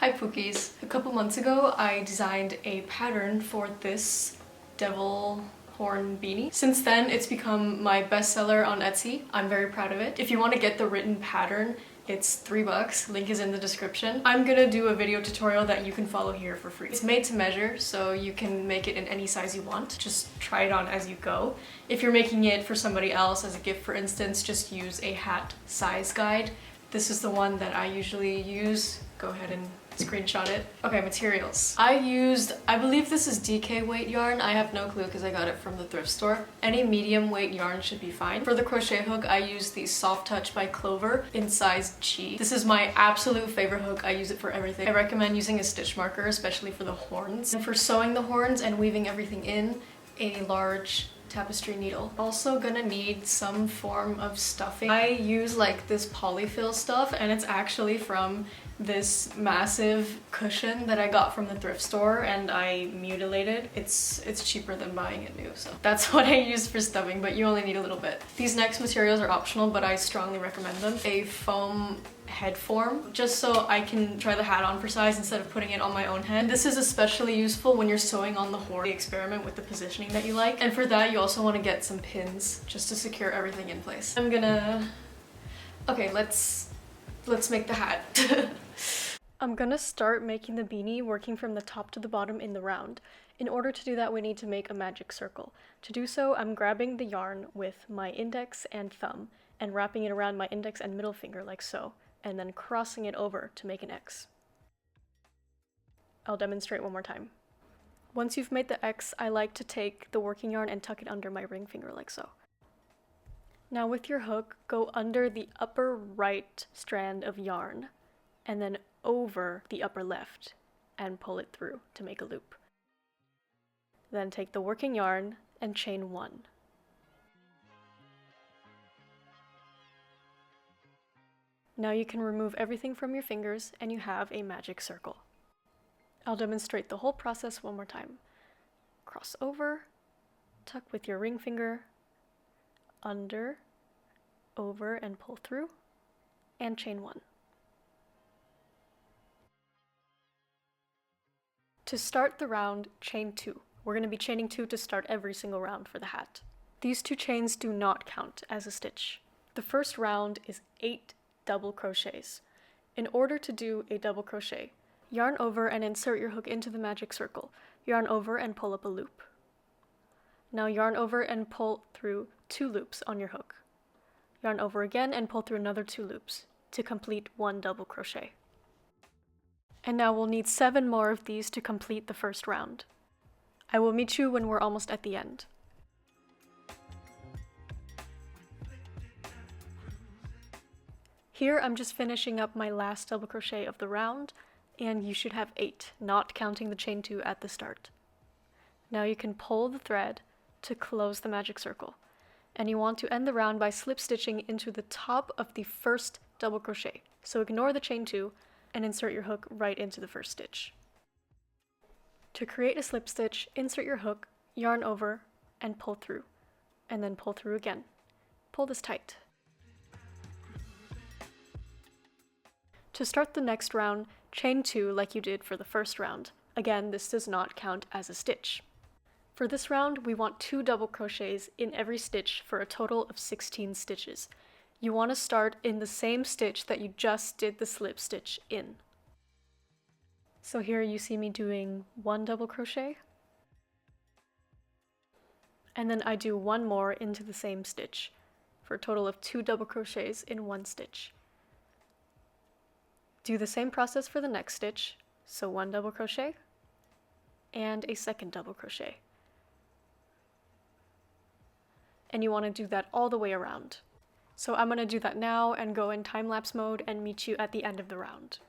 Hi Pookies! A couple months ago I designed a pattern for this devil horn beanie. Since then it's become my bestseller on Etsy. I'm very proud of it. If you want to get the written pattern, it's $3. Link is in the description. I'm gonna do a video tutorial that you can follow here for free. It's made to measure, so you can make it in any size you want. Just try it on as you go. If you're making it for somebody else as a gift, for instance, just use a hat size guide. This is the one that I usually use. Go ahead and screenshot it. Okay, materials. I believe this is DK weight yarn. I have no clue because I got it from the thrift store. Any medium weight yarn should be fine. For the crochet hook, I use the Soft Touch by Clover in size G. This is my absolute favorite hook. I use it for everything. I recommend using a stitch marker, especially for the horns. And for sewing the horns and weaving everything in, a large tapestry needle. Also gonna need some form of stuffing. I use like this polyfill stuff, and it's actually from this massive cushion that I got from the thrift store, and I mutilated. It's cheaper than buying it new, so that's what I use for stuffing, but you only need a little bit. These next materials are optional, but I strongly recommend them. A foam head form, just so I can try the hat on for size instead of putting it on my own head. This is especially useful when you're sewing on the horn. Experiment with the positioning that you like, and for that you also want to get some pins just to secure everything in place. Okay, let's make the hat. I'm gonna start making the beanie working from the top to the bottom in the round. In order to do that, we need to make a magic circle. To do so, I'm grabbing the yarn with my index and thumb and wrapping it around my index and middle finger like so, and then crossing it over to make an X. I'll demonstrate one more time. Once you've made the X, I like to take the working yarn and tuck it under my ring finger like so. Now with your hook, go under the upper right strand of yarn and then over the upper left and pull it through to make a loop. Then take the working yarn and chain 1. Now you can remove everything from your fingers and you have a magic circle. I'll demonstrate the whole process one more time. Cross over, tuck with your ring finger, under, over and pull through, and chain 1. To start the round, chain 2. We're going to be chaining 2 to start every single round for the hat. These 2 chains do not count as a stitch. The first round is 8 double crochets. In order to do a double crochet, yarn over and insert your hook into the magic circle. Yarn over and pull up a loop. Now yarn over and pull through 2 loops on your hook. Yarn over again and pull through another 2 loops to complete 1 double crochet. And now we'll need 7 more of these to complete the first round. I will meet you when we're almost at the end. Here I'm just finishing up my last double crochet of the round, and you should have 8, not counting the chain 2 at the start. Now you can pull the thread to close the magic circle, and you want to end the round by slip stitching into the top of the first double crochet. So ignore the chain 2 and insert your hook right into the first stitch. To create a slip stitch, insert your hook, yarn over, and pull through, and then pull through again. Pull this tight. To start the next round, chain 2 like you did for the first round. Again, this does not count as a stitch. For this round, we want 2 double crochets in every stitch for a total of 16 stitches. You want to start in the same stitch that you just did the slip stitch in. So here you see me doing 1 double crochet, and then I do 1 more into the same stitch for a total of 2 double crochets in 1 stitch. Do the same process for the next stitch, so 1 double crochet and a second double crochet. And you want to do that all the way around. So I'm going to do that now and go in time-lapse mode and meet you at the end of the round.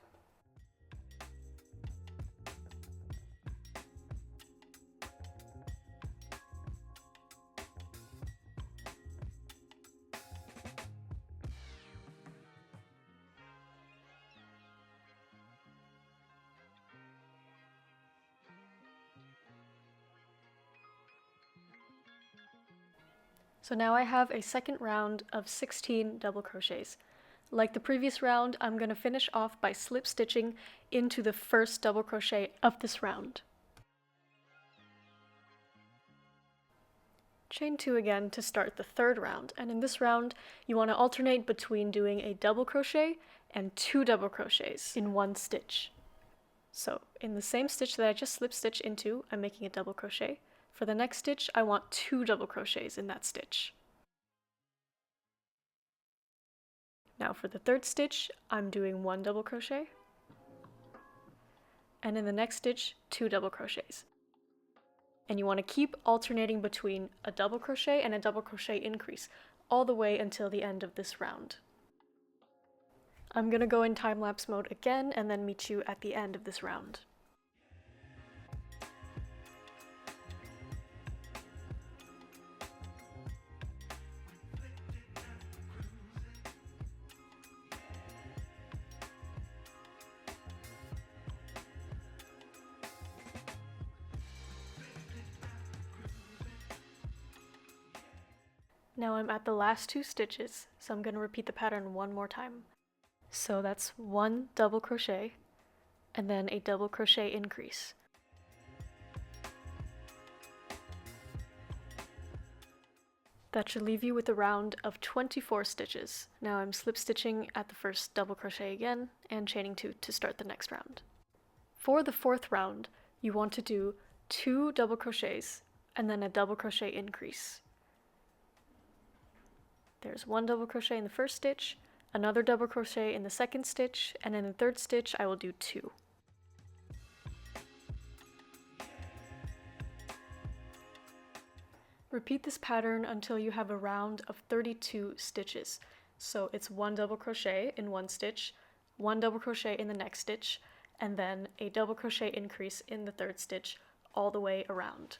So now I have a second round of 16 double crochets. Like the previous round, I'm going to finish off by slip stitching into the first double crochet of this round. Chain 2 again to start the third round, and in this round you want to alternate between doing a double crochet and 2 double crochets in one stitch. So in the same stitch that I just slip stitched into, I'm making a double crochet. For the next stitch, I want 2 double crochets in that stitch. Now for the third stitch, I'm doing 1 double crochet, and in the next stitch, 2 double crochets. And you want to keep alternating between a double crochet and a double crochet increase all the way until the end of this round. I'm going to go in time-lapse mode again and then meet you at the end of this round. Now I'm at the last 2 stitches, so I'm going to repeat the pattern one more time. So that's 1 double crochet, and then a double crochet increase. That should leave you with a round of 24 stitches. Now I'm slip stitching at the first double crochet again, and chaining 2 to start the next round. For the fourth round, you want to do 2 double crochets, and then a double crochet increase. There's 1 double crochet in the first stitch, another double crochet in the second stitch, and in the third stitch I will do 2. Repeat this pattern until you have a round of 32 stitches. So it's 1 double crochet in one stitch, 1 double crochet in the next stitch, and then a double crochet increase in the third stitch all the way around.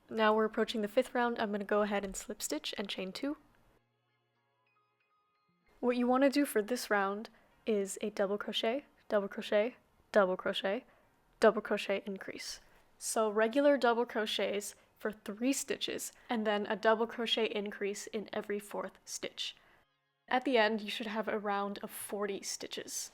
Now we're approaching the 5th round. I'm going to go ahead and slip stitch and chain 2. What you want to do for this round is a double crochet, double crochet, double crochet, double crochet increase. So regular double crochets for 3 stitches, and then a double crochet increase in every 4th stitch. At the end, you should have a round of 40 stitches.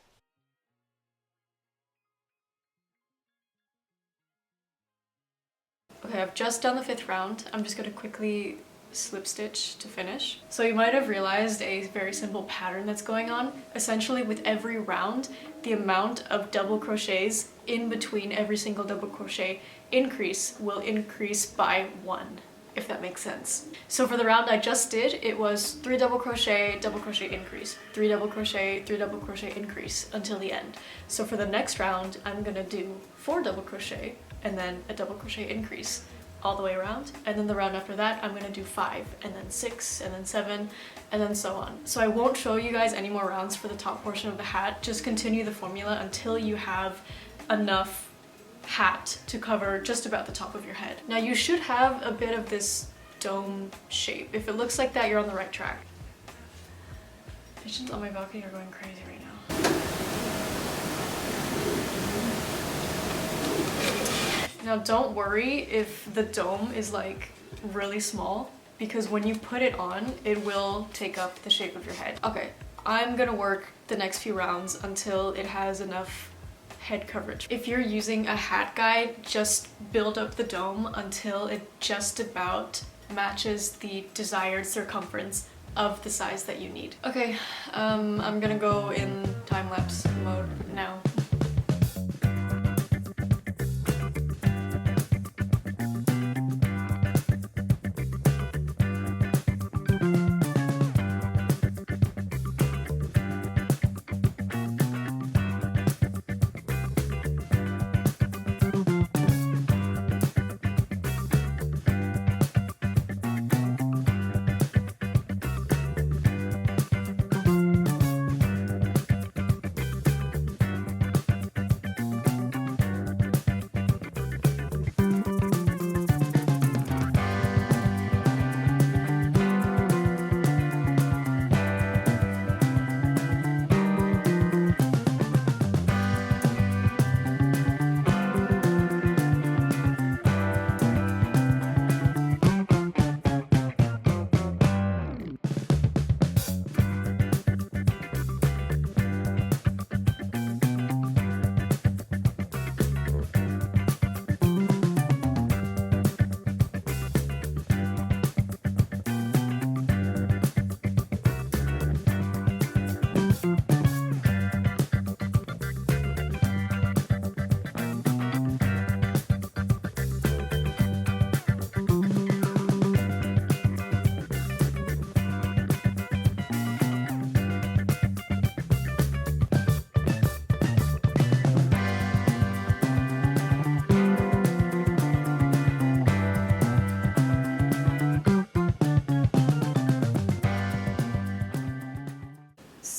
Okay, I've just done the 5th round. I'm just going to quickly slip stitch to finish. So you might have realized a very simple pattern that's going on. Essentially, with every round, the amount of double crochets in between every single double crochet increase will increase by 1, if that makes sense. So for the round I just did, it was 3 double crochet increase, 3 double crochet, 3 double crochet increase until the end. So for the next round, I'm gonna do 4 double crochet and then a double crochet increase all the way around, and then the round after that I'm gonna do 5 and then 6 and then 7 and then so on. So I won't show you guys any more rounds for the top portion of the hat. Just continue the formula until you have enough hat to cover just about the top of your head. Now you should have a bit of this dome shape. If it looks like that, you're on the right track. Pigeons on my balcony are going crazy right now. Now don't worry if the dome is like really small, because when you put it on, it will take up the shape of your head. Okay, I'm gonna work the next few rounds until it has enough head coverage. If you're using a hat guide, just build up the dome until it just about matches the desired circumference of the size that you need. Okay, I'm gonna go in time-lapse mode now.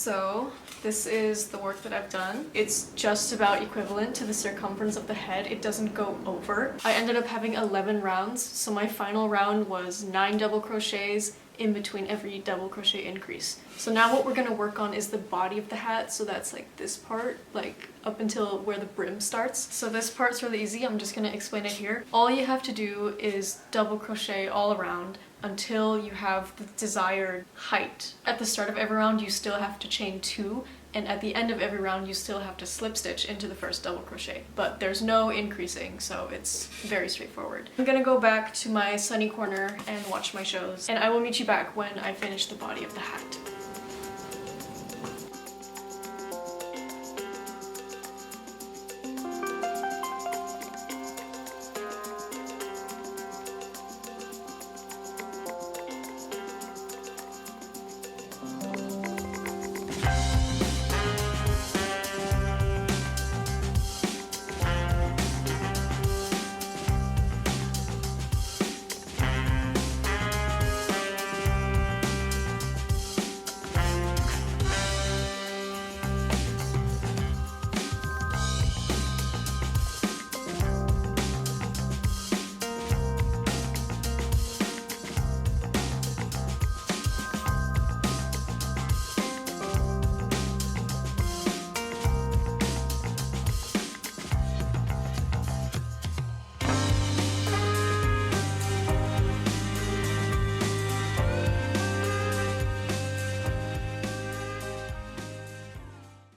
So this is the work that I've done. It's just about equivalent to the circumference of the head. It doesn't go over. I ended up having 11 rounds, so my final round was 9 double crochets in between every double crochet increase. So now what we're gonna work on is the body of the hat, so that's like this part, like up until where the brim starts. So this part's really easy, I'm just gonna explain it here. All you have to do is double crochet all around until you have the desired height. At the start of every round you still have to chain 2, and at the end of every round you still have to slip stitch into the first double crochet, but there's no increasing, so it's very straightforward. I'm gonna go back to my sunny corner and watch my shows, and I will meet you back when I finish the body of the hat.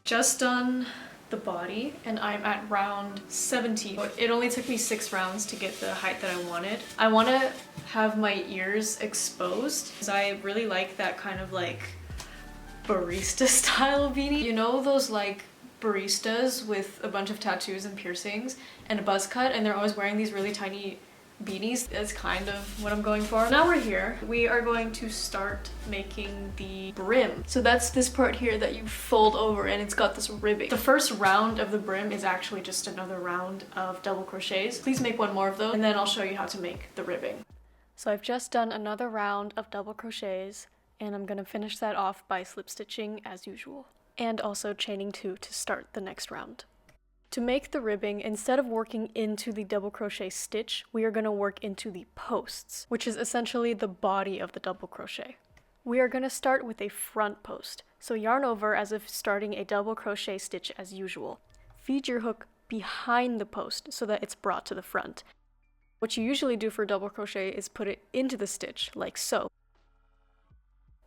Just done the body and I'm at round 17. It only took me 6 rounds to get the height that I wanted. I want to have my ears exposed because I really like that kind of like barista style beanie. You know those like baristas with a bunch of tattoos and piercings and a buzz cut, and they're always wearing these really tiny beanies? That's kind of what I'm going for. Now we're here. We are going to start making the brim. So that's this part here that you fold over and it's got this ribbing. The first round of the brim is actually just another round of double crochets. Please make one more of those and then I'll show you how to make the ribbing. So I've just done another round of double crochets and I'm gonna finish that off by slip stitching as usual. And also chaining 2 to start the next round. To make the ribbing, instead of working into the double crochet stitch, we are going to work into the posts, which is essentially the body of the double crochet. We are going to start with a front post, so yarn over as if starting a double crochet stitch as usual. Feed your hook behind the post so that it's brought to the front. What you usually do for double crochet is put it into the stitch, like so.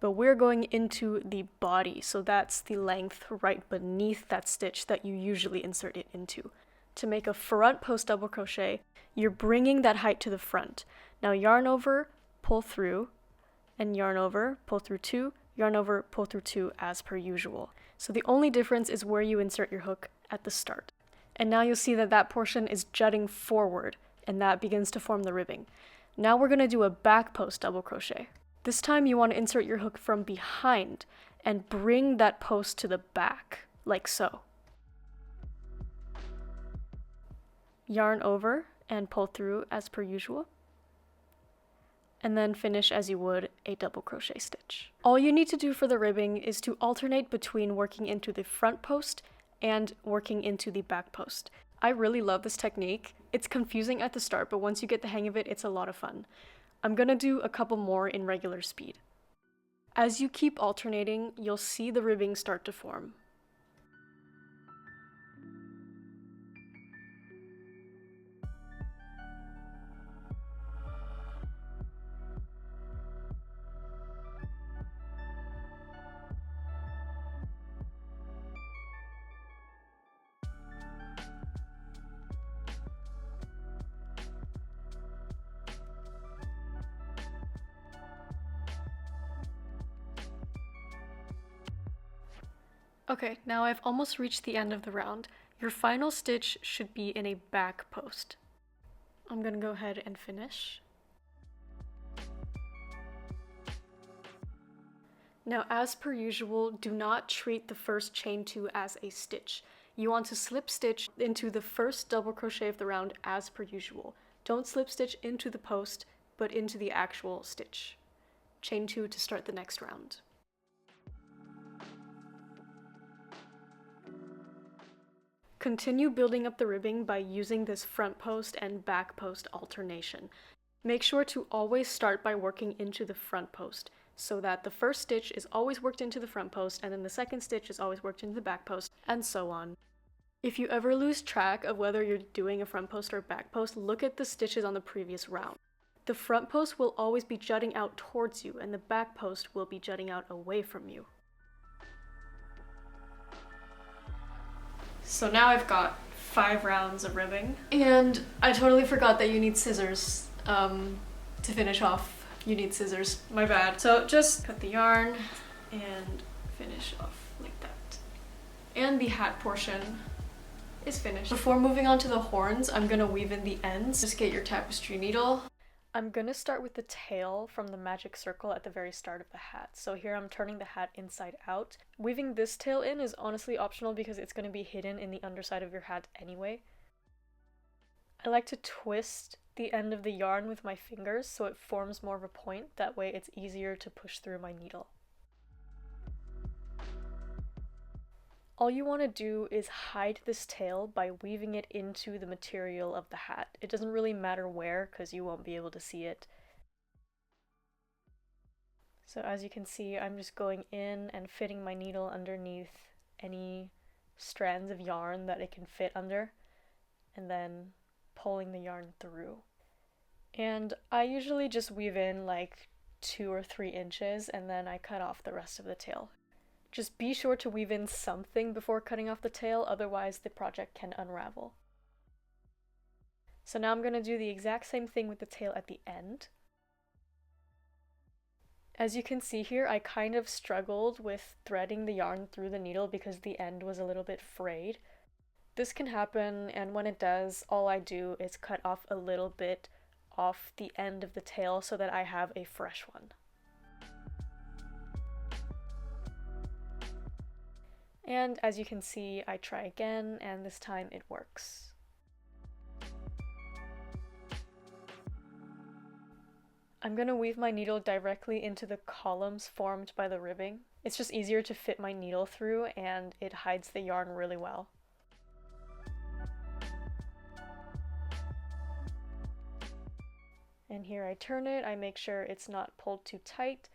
But we're going into the body, so that's the length right beneath that stitch that you usually insert it into. To make a front post double crochet, you're bringing that height to the front. Now yarn over, pull through, and yarn over, pull through 2, yarn over, pull through 2 as per usual. So the only difference is where you insert your hook at the start. And now you'll see that that portion is jutting forward, and that begins to form the ribbing. Now we're going to do a back post double crochet. This time you want to insert your hook from behind and bring that post to the back, like so. Yarn over and pull through as per usual. And then finish as you would a double crochet stitch. All you need to do for the ribbing is to alternate between working into the front post and working into the back post. I really love this technique. It's confusing at the start, but once you get the hang of it, it's a lot of fun. I'm gonna do a couple more in regular speed. As you keep alternating, you'll see the ribbing start to form. Okay, now I've almost reached the end of the round. Your final stitch should be in a back post. I'm gonna go ahead and finish. Now, as per usual, do not treat the first chain 2 as a stitch. You want to slip stitch into the first double crochet of the round as per usual. Don't slip stitch into the post, but into the actual stitch. Chain 2 to start the next round. Continue building up the ribbing by using this front post and back post alternation. Make sure to always start by working into the front post, so that the first stitch is always worked into the front post, and then the second stitch is always worked into the back post, and so on. If you ever lose track of whether you're doing a front post or back post, look at the stitches on the previous round. The front post will always be jutting out towards you, and the back post will be jutting out away from you. So now I've got 5 rounds of ribbing, and I totally forgot that you need scissors to finish off. You need scissors, my bad. So just cut the yarn and finish off like that. And the hat portion is finished. Before moving on to the horns, I'm gonna weave in the ends. Just get your tapestry needle. I'm gonna start with the tail from the magic circle at the very start of the hat. So here I'm turning the hat inside out. Weaving this tail in is honestly optional because it's gonna be hidden in the underside of your hat anyway. I like to twist the end of the yarn with my fingers so it forms more of a point. That way it's easier to push through my needle. All you want to do is hide this tail by weaving it into the material of the hat. It doesn't really matter where because you won't be able to see it. So as you can see, I'm just going in and fitting my needle underneath any strands of yarn that it can fit under, and then pulling the yarn through. And I usually just weave in like 2 or 3 inches and then I cut off the rest of the tail. Just be sure to weave in something before cutting off the tail, otherwise the project can unravel. So now I'm going to do the exact same thing with the tail at the end. As you can see here, I kind of struggled with threading the yarn through the needle because the end was a little bit frayed. This can happen, and when it does, all I do is cut off a little bit off the end of the tail so that I have a fresh one. And as you can see, I try again, and this time it works. I'm going to weave my needle directly into the columns formed by the ribbing. It's just easier to fit my needle through, and it hides the yarn really well. And here I turn it, I make sure it's not pulled too tight,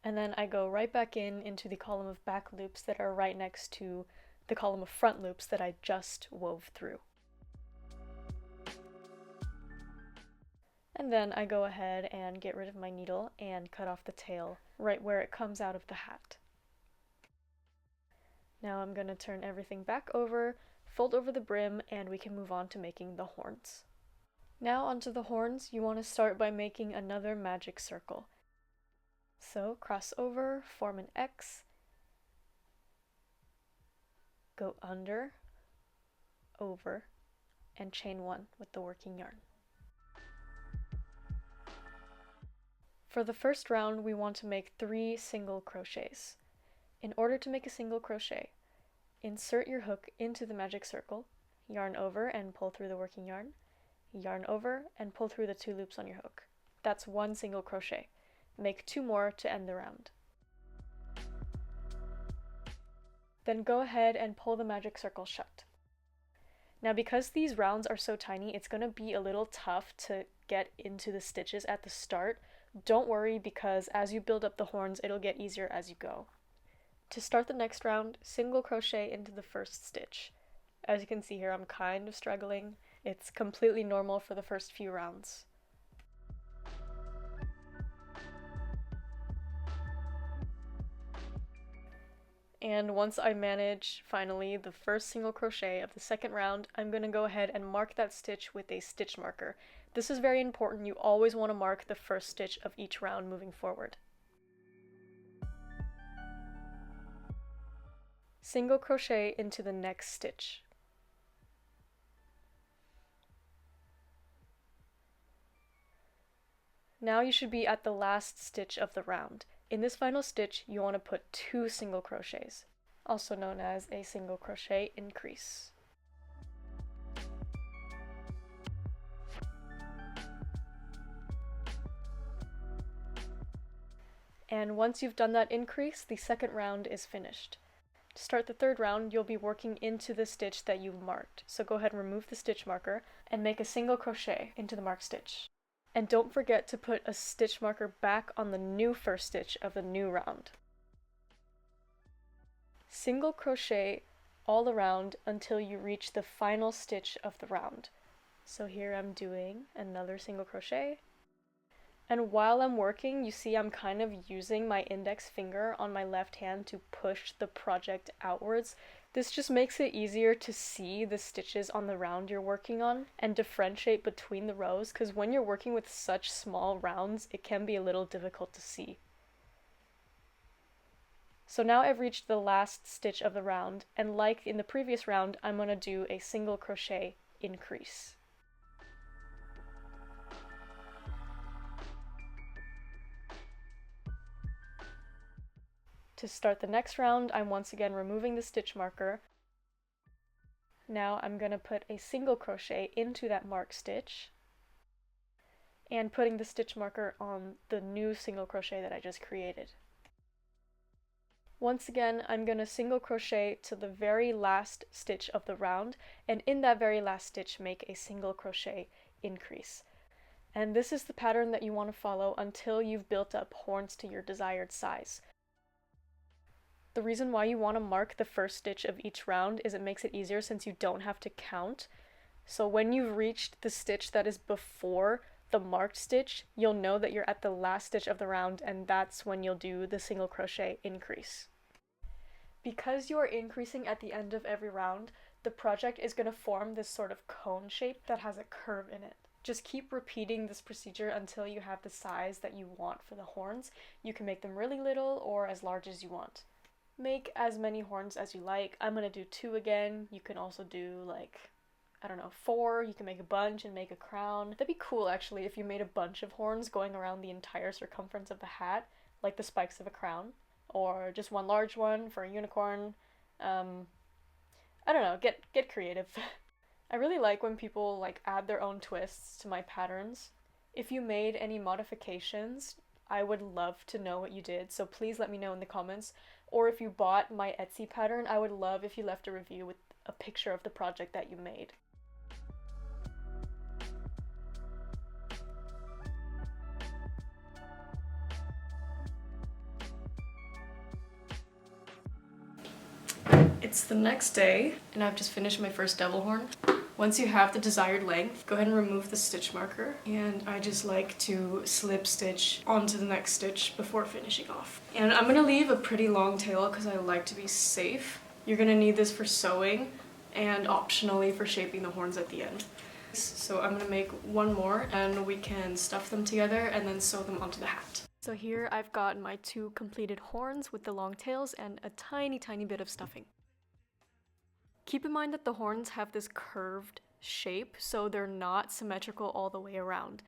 and then I go right back into the column of back loops that are right next to the column of front loops that I just wove through. And then I go ahead and get rid of my needle and cut off the tail right where it comes out of the hat. Now I'm going to turn everything back over, fold over the brim, and we can move on to making the horns. Now onto the horns, you want to start by making another magic circle. So cross over, form an X, go under, over, and chain 1 with the working yarn. For the first round, we want to make 3 single crochets. In order to make a single crochet, insert your hook into the magic circle, yarn over and pull through the working yarn, yarn over and pull through the 2 loops on your hook. That's 1 single crochet. Make 2 more to end the round. Then go ahead and pull the magic circle shut. Now because these rounds are so tiny, it's going to be a little tough to get into the stitches at the start. Don't worry, because as you build up the horns, it'll get easier as you go. To start the next round, single crochet into the first stitch. As you can see here, I'm kind of struggling. It's completely normal for the first few rounds. And once I manage, finally, the first single crochet of the second round, I'm going to go ahead and mark that stitch with a stitch marker. This is very important. You always want to mark the first stitch of each round moving forward. Single crochet into the next stitch. Now you should be at the last stitch of the round. In this final stitch, you want to put 2 single crochets, also known as a single crochet increase. And once you've done that increase, the second round is finished. To start the third round, you'll be working into the stitch that you've marked. So go ahead and remove the stitch marker and make a single crochet into the marked stitch. And don't forget to put a stitch marker back on the new first stitch of the new round. Single crochet all around until you reach the final stitch of the round. So here I'm doing another single crochet. And while I'm working, you see I'm kind of using my index finger on my left hand to push the project outwards. This just makes it easier to see the stitches on the round you're working on and differentiate between the rows, because when you're working with such small rounds, it can be a little difficult to see. So now I've reached the last stitch of the round, and like in the previous round, I'm going to do a single crochet increase. To start the next round, I'm once again removing the stitch marker. Now I'm going to put a single crochet into that marked stitch and putting the stitch marker on the new single crochet that I just created. Once again, I'm going to single crochet to the very last stitch of the round, and in that very last stitch make a single crochet increase. And this is the pattern that you want to follow until you've built up horns to your desired size. The reason why you want to mark the first stitch of each round is it makes it easier since you don't have to count. So when you've reached the stitch that is before the marked stitch, you'll know that you're at the last stitch of the round, and that's when you'll do the single crochet increase. Because you're increasing at the end of every round, the project is going to form this sort of cone shape that has a curve in it. Just keep repeating this procedure until you have the size that you want for the horns. You can make them really little or as large as you want. Make as many horns as you like. I'm gonna do 2 again. You can also do like, I don't know, 4. You can make a bunch and make a crown. That'd be cool actually if you made a bunch of horns going around the entire circumference of the hat, like the spikes of a crown, or just one large one for a unicorn. I don't know, get creative. I really like when people like add their own twists to my patterns. If you made any modifications, I would love to know what you did, so please let me know in the comments. Or if you bought my Etsy pattern, I would love if you left a review with a picture of the project that you made. It's the next day, and I've just finished my first devil horn. Once you have the desired length, go ahead and remove the stitch marker, and I just like to slip stitch onto the next stitch before finishing off. And I'm gonna leave a pretty long tail because I like to be safe. You're gonna need this for sewing and optionally for shaping the horns at the end. So I'm gonna make one more and we can stuff them together and then sew them onto the hat. So here I've got my 2 completed horns with the long tails and a tiny bit of stuffing. Keep in mind that the horns have this curved shape, so they're not symmetrical all the way around.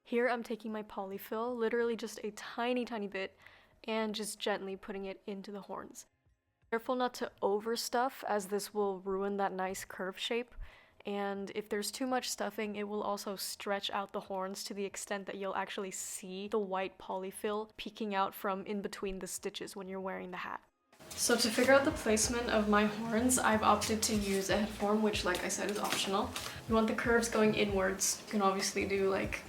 Here I'm taking my polyfill, literally just a tiny bit, and just gently putting it into the horns. Careful not to overstuff, as this will ruin that nice curve shape, and if there's too much stuffing, it will also stretch out the horns to the extent that you'll actually see the white polyfill peeking out from in between the stitches when you're wearing the hat. So to figure out the placement of my horns, I've opted to use a head form, which like I said is optional. You want the curves going inwards. You can obviously do like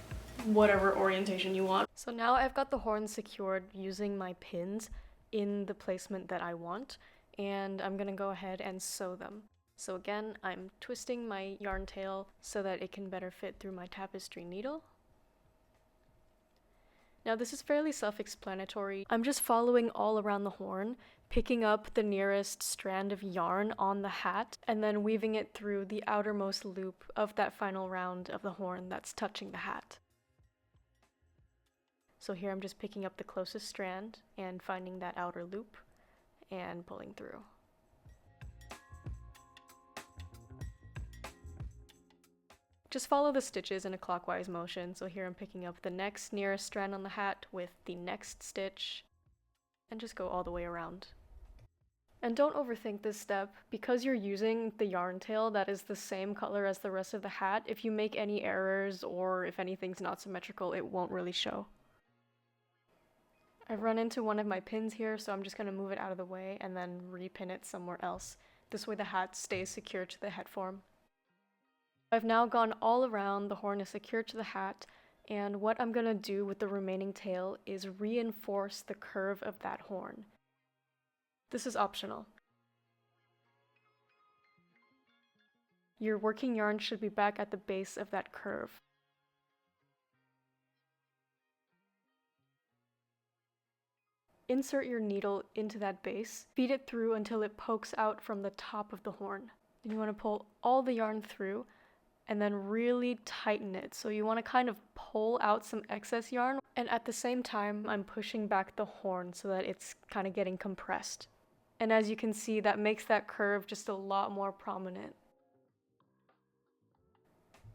whatever orientation you want. So now I've got the horns secured using my pins in the placement that I want, and I'm gonna go ahead and sew them. So again, I'm twisting my yarn tail so that it can better fit through my tapestry needle. Now this is fairly self-explanatory. I'm just following all around the horn, picking up the nearest strand of yarn on the hat, and then weaving it through the outermost loop of that final round of the horn that's touching the hat. So here I'm just picking up the closest strand and finding that outer loop and pulling through. Just follow the stitches in a clockwise motion. So here I'm picking up the next nearest strand on the hat with the next stitch and just go all the way around. And don't overthink this step. Because you're using the yarn tail that is the same color as the rest of the hat, if you make any errors or if anything's not symmetrical, it won't really show. I've run into one of my pins here, so I'm just going to move it out of the way and then repin it somewhere else. This way the hat stays secure to the head form. I've now gone all around, the horn is secure to the hat, and what I'm going to do with the remaining tail is reinforce the curve of that horn. This is optional. Your working yarn should be back at the base of that curve. Insert your needle into that base, feed it through until it pokes out from the top of the horn. Then you want to pull all the yarn through and then really tighten it. So you want to kind of pull out some excess yarn, and at the same time I'm pushing back the horn so that it's kind of getting compressed. And as you can see, that makes that curve just a lot more prominent.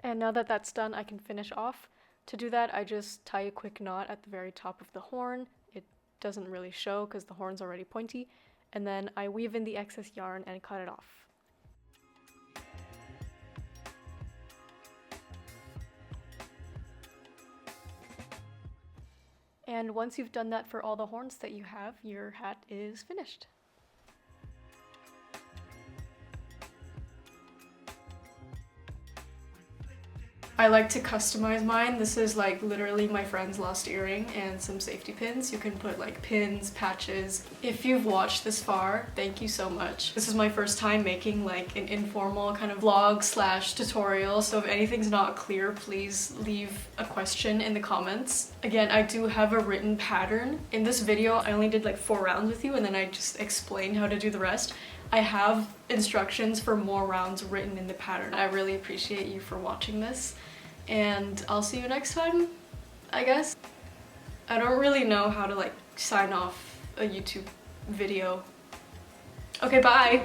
And now that that's done, I can finish off. To do that, I just tie a quick knot at the very top of the horn. It doesn't really show because the horn's already pointy, and then I weave in the excess yarn and cut it off. And once you've done that for all the horns that you have, your hat is finished. I like to customize mine. This is like literally my friend's lost earring and some safety pins. You can put like pins, patches. If you've watched this far, thank you so much. This is my first time making like an informal kind of vlog / tutorial, so if anything's not clear, please leave a question in the comments. Again, I do have a written pattern. In this video, I only did like 4 rounds with you and then I just explained how to do the rest. I have instructions for more rounds written in the pattern. I really appreciate you for watching this, and I'll see you next time, I guess. I don't really know how to like sign off a YouTube video. Okay, bye!